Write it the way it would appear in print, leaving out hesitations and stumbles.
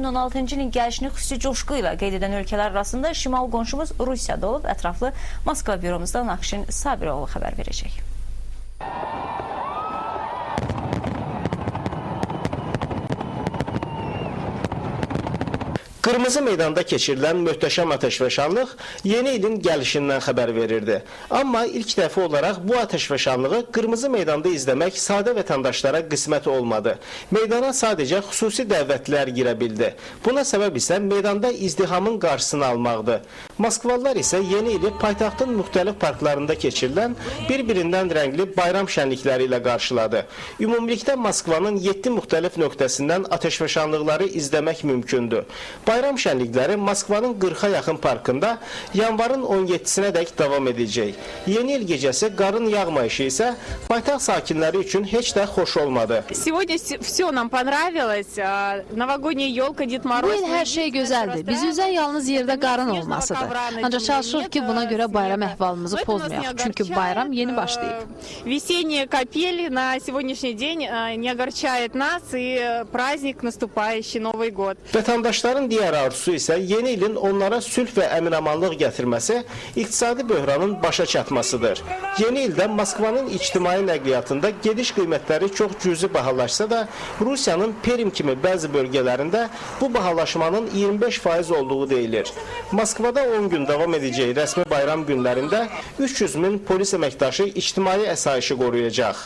2016-cı ilin gəlişini xüsusi coşqu ilə qeyd edən ölkələr arasında şimal qonşumuz Rusiyada olub. Ətraflı Moskva büromuzdan Nakşin Sabiroğlu xəbər verəcək. Qırmızı meydanda keçirilən möhtəşəm ateşfəşanlıq yeni ilin gəlişindən xəbər verirdi. Amma ilk dəfə olaraq bu ateşfəşanlığı qırmızı meydanda izləmək sadə vətəndaşlara qismət olmadı. Meydana sadəcə xüsusi dəvətlilər girə bildi. Buna səbəb isə meydanda izdihamın qarşısını almaqdır. Moskvalılar isə yeni ili paytaxtın müxtəlif parklarında keçirilən bir-birindən rəngli bayram şənlikləri ilə qarşıladı. Ümumilikdə Moskvanın 7 müxtəlif nöqtəsindən ateşfəşanlıqları izləmək mümkündür. Bayram şənlikləri Moskvanın 40-a yaxın parkında yanvarın 17-sinə dək davam edəcək. Yeni il gecəsi qarın yağmayışı isə paytaxt sakinləri üçün heç də xoş olmadı. Bu il hər şey gözəldir. Bizi üzən yalnız yerdə qarın olmasıdır. Ancaq çalışırıq ki, buna görə bayram əhvalımızı pozmayaq. Çünki bayram yeni başlayıb. Весенняя капель на сегодняшний день не огорчает нас и праздник наступающий Новый год. Vətəndaşların digər arzusu isə yeni ilin onlara sülh və əmin-amanlıq gətirməsi, iqtisadi böhranın başa çatmasıdır. Yeni ildə Moskvanın ictimai nəqliyyatında gediş qiymətləri çox cüzi bahalaşsa da, Rusiyanın Perim kimi bəzi bölgələrində bu bahalaşmanın 25% olduğu deyilir. Moskvada 10 gün davam edəcək rəsmi bayram günlərində 300 min polis əməkdaşı ictimai əsayişi qoruyacaq.